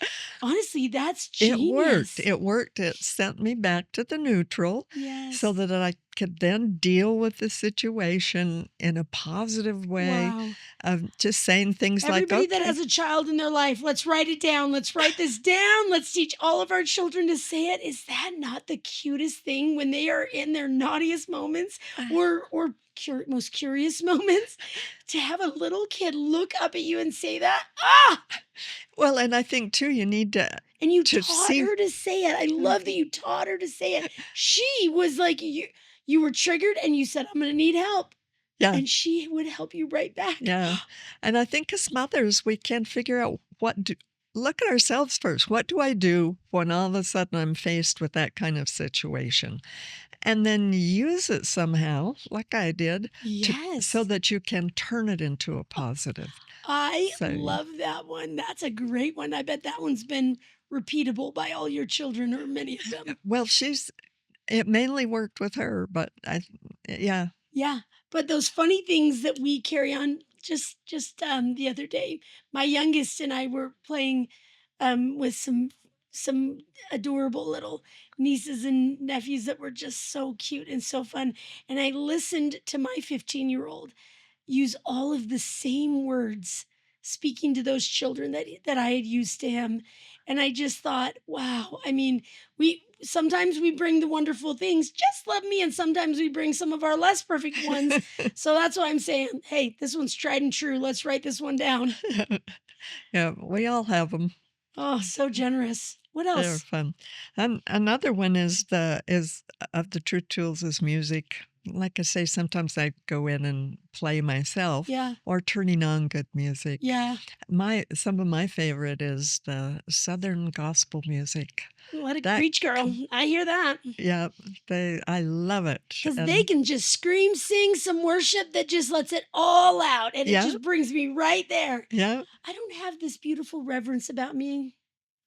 Honestly, that's genius. It worked. It sent me back to the neutral Yes. so that I could then deal with the situation in a positive way Wow. of just saying things Everybody like, that okay, has a child in their life, let's write it down. Let's write this down. Let's teach all of our children to say it. Is that not the cutest thing when they are in their naughtiest moments or most curious moments? To have a little kid look up at you and say that, well, and I think too, you need to and you to taught see, her to say it. I love that you taught her to say it. She was like, you were triggered and you said, I'm going to need help. yeah, And she would help you right back. yeah. And I think as mothers, we can figure out look at ourselves first. What do I do when all of a sudden I'm faced with that kind of situation? And then use it somehow, like I did, Yes. so that you can turn it into a positive. I So, love that one. That's a great one. I bet that one's been repeatable by all your children or many of them. well, it mainly worked with her, but yeah, Yeah, but those funny things that we carry on. Just the other day, my youngest and I were playing with some adorable little nieces and nephews that were just so cute and so fun. And I listened to my 15-year-old use all of the same words speaking to those children that I had used to him. And I just thought, wow. I mean, we sometimes we bring the wonderful things, just love me, and sometimes we bring some of our less perfect ones. So that's why I'm saying, hey, this one's tried and true. Let's write this one down. Yeah, we all have them. Oh, so generous. What They're else? fun. And another one is of the truth tools is music. Like I say, sometimes I go in and play myself Yeah. or turning on good music. Yeah. Some of my favorite is the Southern gospel music. Let it That preach, girl. com I hear that. Yeah, I love it, Because they and can just scream, sing some worship that just lets it all out. And it yeah, just brings me right there. yeah, I don't have this beautiful reverence about me,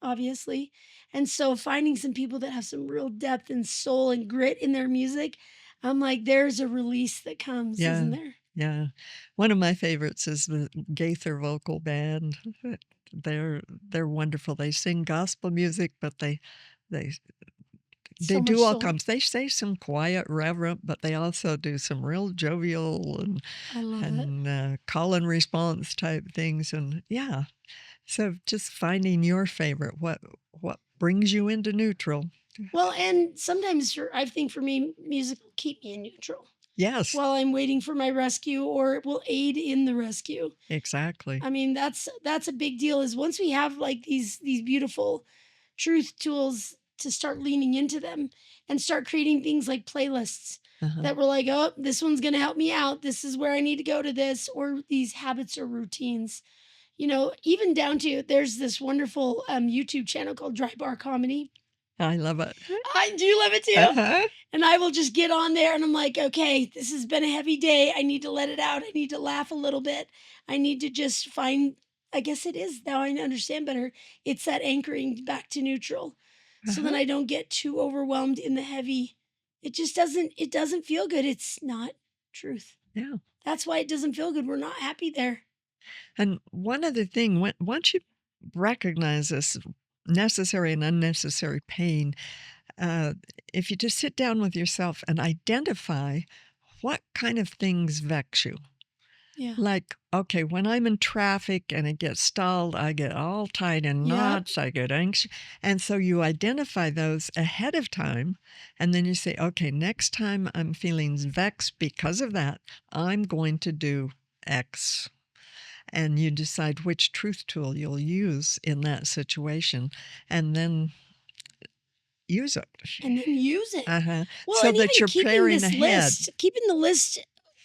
obviously. And so finding some people that have some real depth and soul and grit in their music, I'm like, there's a release that comes, isn't yeah, there? yeah. One of my favorites is the Gaither Vocal Band. They're wonderful. They sing gospel music, but they So much do all soul. kinds. They say some quiet, reverent, but they also do some real jovial I love it. and call and response type things, and yeah. So just finding your favorite, what brings you into neutral. Well, and sometimes I think for me, music will keep me in neutral Yes, while I'm waiting for my rescue, or it will aid in the rescue. exactly. I mean, that's a big deal. Is once we have like these beautiful truth tools to start leaning into them and start creating things like playlists Uh-huh. that we're like, oh, this one's going to help me out. This is where I need to go to this, or these habits or routines. Even down to there's this wonderful YouTube channel called Dry Bar Comedy. I love it. I do love it too. Uh-huh. And I will just get on there and I'm like, okay, this has been a heavy day. I need to let it out. I need to laugh a little bit. I need to just find, I guess it is now I understand better. It's that anchoring back to neutral. So then Uh-huh. I don't get too overwhelmed in the heavy. It doesn't feel good. It's not truth. Yeah. That's why it doesn't feel good. We're not happy there. And one other thing, once you recognize this necessary and unnecessary pain, uh, if you just sit down with yourself and identify what kind of things vex you. Yeah. Like, okay, when I'm in traffic and it gets stalled, I get all tied in Yep. knots, I get anxious. And so you identify those ahead of time, and then you say, okay, next time I'm feeling vexed because of that, I'm going to do X. And you decide which truth tool you'll use in that situation, and then use it. And then use it. Uh-huh. Well, So and that even you're keeping preparing this ahead. list, keeping the list,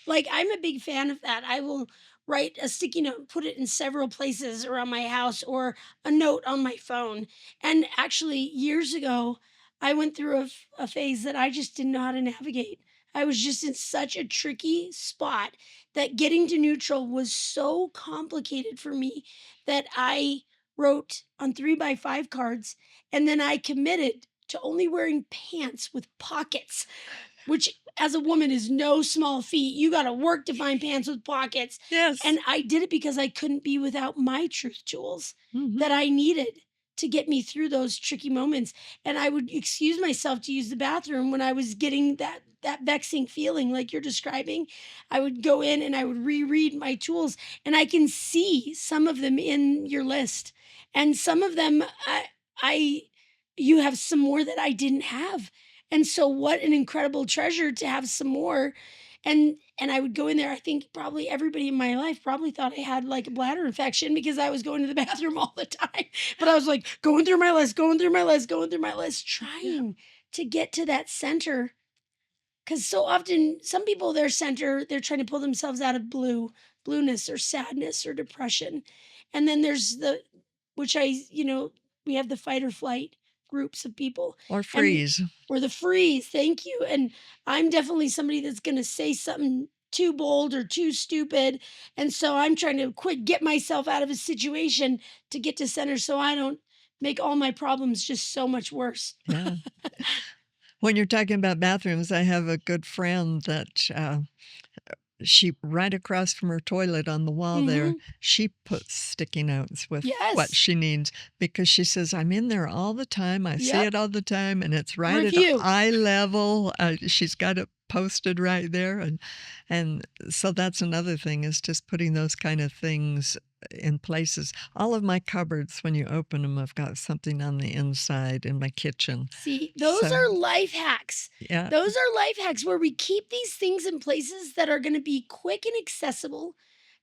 like I'm a big fan of that. I will write a sticky note, put it in several places around my house or a note on my phone. And actually, years ago, I went through a phase that I just didn't know how to navigate. I was just in such a tricky spot that getting to neutral was so complicated for me that I wrote on 3x5 cards and then I committed to only wearing pants with pockets, which as a woman is no small feat. You got to work to find pants with pockets. Yes. And I did it because I couldn't be without my truth tools Mhm. that I needed to get me through those tricky moments. And I would excuse myself to use the bathroom when I was getting that vexing feeling like you're describing. I would go in and I would reread my tools and I can see some of them in your list. And some of them I you have some more that I didn't have. And so what an incredible treasure to have some more. And I would go in there. I think probably everybody in my life probably thought I had like a bladder infection because I was going to the bathroom all the time. But I was like going through my list, going through my list, going through my list, Yeah. trying to get to that center. Because so often some people their center, they're trying to pull themselves out of blueness or sadness or depression. And then there's the which we have the fight or flight groups of people Or and freeze. or the freeze, thank you. And I'm definitely somebody that's gonna say something too bold or too stupid. And so I'm trying to get myself out of a situation to get to center so I don't make all my problems just so much worse. Yeah. When you're talking about bathrooms, I have a good friend that she right across from her toilet on the wall there, Hmm. she puts sticky notes with what Yes. she needs because she says, I'm in there all the time. I see Yep. it all the time and it's right at Review. eye level. She's got it posted right there. And so that's another thing is just putting those kind of things in places. All of my cupboards, when you open them, have got something on the inside in my kitchen. See, those So, are life hacks. yeah, Those are life hacks where we keep these things in places that are going to be quick and accessible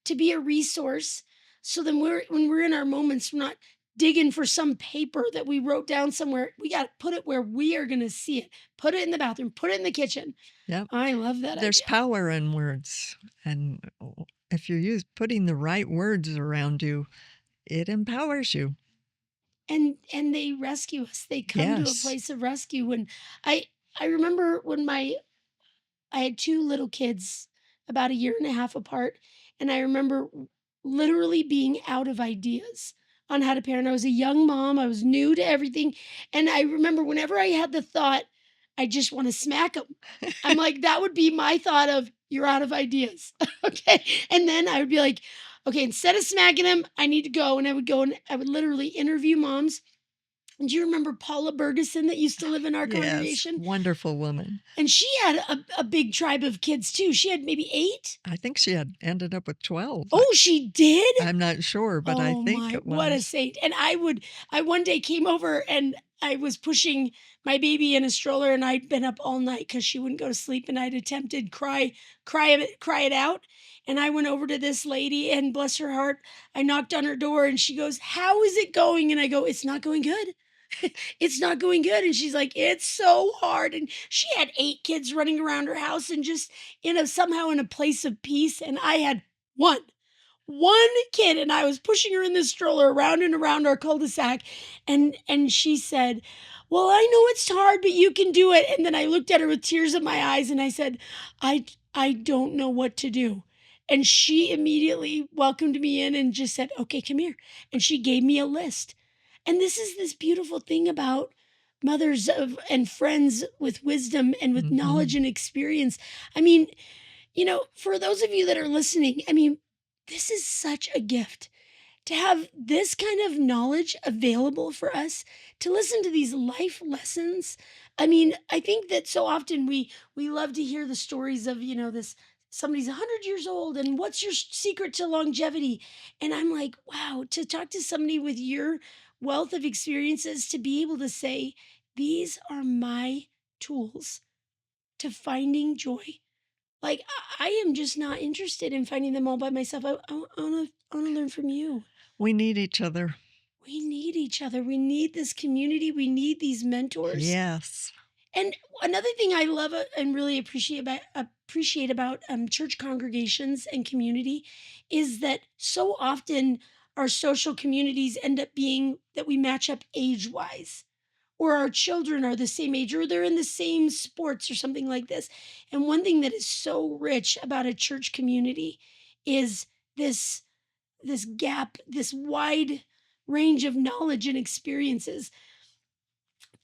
to be a resource. So then when we're in our moments, we're not digging for some paper that we wrote down somewhere. We got to put it where we are going to see it. Put it in the bathroom, put it in the kitchen. yeah. I love that There's idea. power in words, and if you use putting the right words around you, it empowers you. And they rescue us. They come to a Yes. place of rescue. When I I remember when my I had 2 little kids about a year and a half apart, and I remember literally being out of ideas on how to parent. I was a young mom, I was new to everything, and I remember whenever I had the thought, "I just wanna smack them," I'm like, that would be my thought of, "You're out of ideas." Okay? And then I would be like, "Okay, instead of smacking him, I need to go," and I would go and I would literally interview moms. And do you remember Paula Bergeson that used to live in our Yes, congregation? wonderful woman. And she had a big tribe of kids too. She had maybe 8? I think she had ended up with 12. Oh, she did? I'm not sure, but I Oh think my, it what a was. saint. And I one day came over and I was pushing my baby in a stroller and I'd been up all night because she wouldn't go to sleep and I'd attempted cry it out. And I went over to this lady and bless her heart, I knocked on her door and she goes, "How is it going?" And I go, "It's not going good." It's not going good. And she's like, "It's so hard." And she had 8 kids running around her house and just somehow in a place of peace. And I had one one kid and I was pushing her in this stroller around and around our cul-de-sac and she said, "Well, I know it's hard, but you can do it." And then I looked at her with tears in my eyes and I said, I don't know what to do." And she immediately welcomed me in and just said, "Okay, come here." And she gave me a list. And this is this beautiful thing about mothers of and friends with wisdom and with knowledge Mhm. and experience. I mean, for those of you that are listening, I mean, this is such a gift to have this kind of knowledge available for us to listen to these life lessons. I mean, I think that so often we love to hear the stories of, this somebody's 100 years old and what's your secret to longevity? And I'm like, wow, to talk to somebody with your wealth of experiences to be able to say, these are my tools to finding joy. Like, I am just not interested in finding them all by myself. I wanna learn from you. We need each other. We need each other. We need this community. We need these mentors. Yes. And another thing I love and really appreciate about church congregations and community is that so often our social communities end up being that we match up age wise, or our children are the same age, or they're in the same sports or something like this. And one thing that is so rich about a church community is this this gap, this wide range of knowledge and experiences.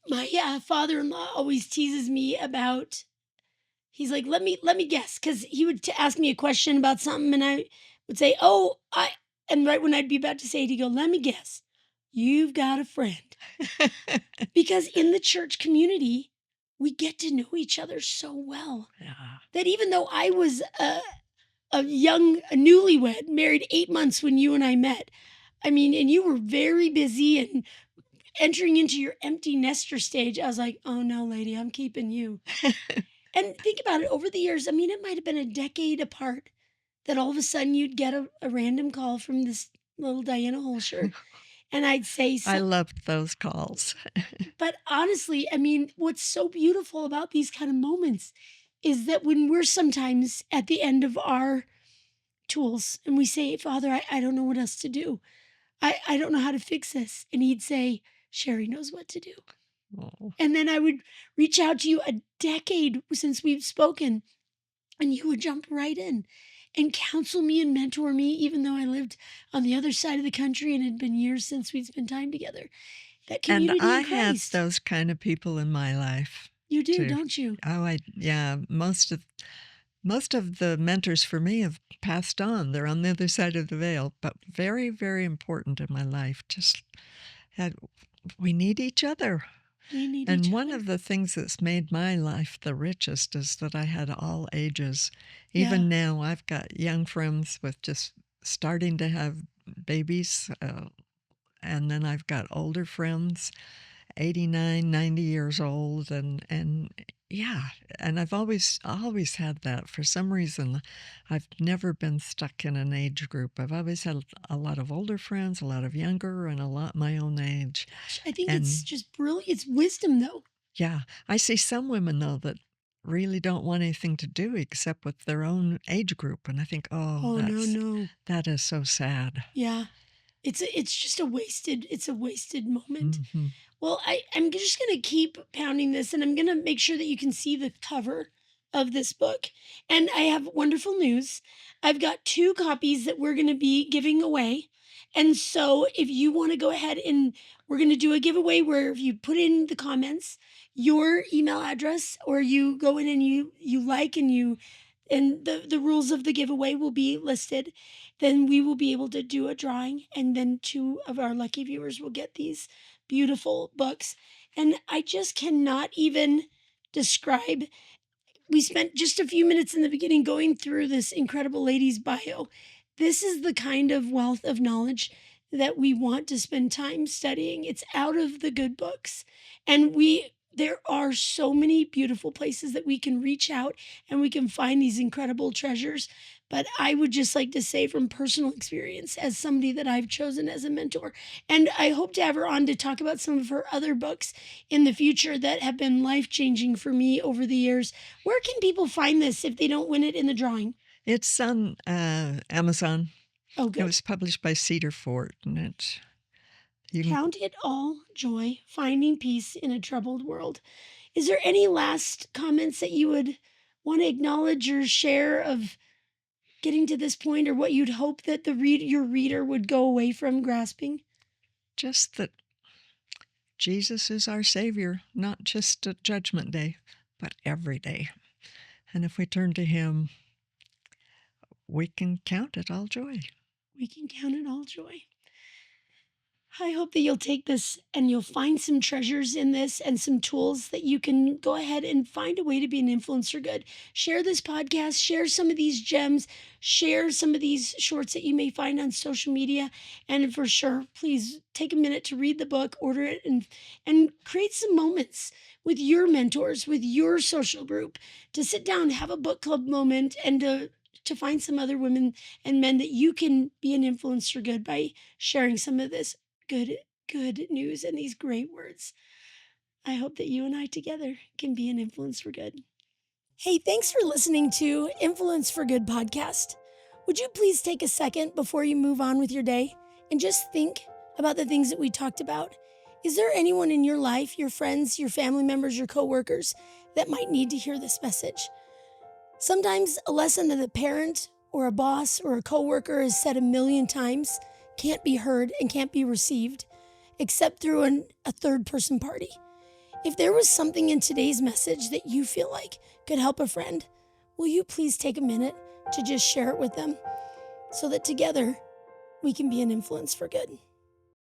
My father-in-law always teases me about. He's like, let me guess, because he would ask me a question about something, and I would say, "Oh, I." And right when I'd be about to say it, he'd go, "Let me guess, you've got a friend." Because in the church community, we get to know each other so well Yeah. that even though I was a newlywed, married 8 months when you and I met, I mean, and you were very busy and entering into your empty nester stage, I was like, "Oh no, lady, I'm keeping you." And think about it over the years. I mean, it might have been a decade apart that all of a sudden you'd get a random call from this little Diana Hoelscher, and I'd say, I so, loved those calls. but honestly, I mean, what's so beautiful about these kind of moments is that when we're sometimes at the end of our tools and we say, "Father, I don't know what else to do. I don't know how to fix this." And he'd say, "Sherry knows what to do." Oh, And then I would reach out to you a decade since we've spoken, and you would jump right in and counsel me and mentor me, even though I lived on the other side of the country and it had been years since we'd spent time together. That and community I in had Christ. those kind of people in my life You do, too. don't you? Oh, yeah, most of the mentors for me have passed on. They're on the other side of the veil, but very, very important in my life. Just had we need each other. We need And each one other. of the things that's made my life the richest is that I had all ages. Yeah. Even now, I've got young friends with just starting to have babies, and then I've got older friends, 89, 90 years old, and yeah, and I've always had that. For some reason, I've never been stuck in an age group. I've always had a lot of older friends, a lot of younger, and a lot my own age. Gosh, I think it's And just brilliant. It's wisdom, though. yeah, I see some women though that really don't want anything to do except with their own age group, and I think, oh, Oh, no, no. that is so sad. Yeah. It's just a wasted moment. Hmm. Well, I'm just going to keep pounding this and I'm going to make sure that you can see the cover of this book. And I have wonderful news. I've got 2 copies that we're going to be giving away. And so if you want to go ahead and we're going to do a giveaway where if you put in the comments your email address or you go in and you like and you and the rules of the giveaway will be listed, then we will be able to do a drawing and then 2 of our lucky viewers will get these beautiful books. And I just cannot even describe. We spent just a few minutes in the beginning going through this incredible lady's bio. This is the kind of wealth of knowledge that we want to spend time studying. It's out of the good books. And there are so many beautiful places that we can reach out and we can find these incredible treasures. But I would just like to say from personal experience, as somebody that I've chosen as a mentor, and I hope to have her on to talk about some of her other books in the future that have been life changing for me over the years. Where can people find this if they don't win it in the drawing? It's on Amazon. Oh, It good. was published by Cedar Fort, and you can Count it all joy, finding peace in a troubled world. Is there any last comments that you would want to acknowledge or share of getting to this point, or what you'd hope that your reader would go away from grasping? just that Jesus is our Savior, not just at Judgment Day, but every day. And if we turn to Him, we can count it all joy. We can count it all joy. I hope that you'll take this and you'll find some treasures in this and some tools that you can go ahead and find a way to be an influence for good. Share this podcast, share some of these gems, share some of these shorts that you may find on social media. And for sure, please take a minute to read the book, order it, and create some moments with your mentors, with your social group, to sit down, have a book club moment, and to find some other women and men that you can be an influence for good by sharing some of this good good news and these great words. I hope that you and I together can be an influence for good. Hey, thanks for listening to Influence for Good podcast. Would you please take a second before you move on with your day and just think about the things that we talked about? Is there anyone in your life, your friends, your family members, your coworkers, that might need to hear this message? Sometimes a lesson that a parent or a boss or a coworker has said a million times can't be heard and can't be received except through a third person party. If there was something in today's message that you feel like could help a friend, will you please take a minute to just share it with them so that together we can be an influence for good?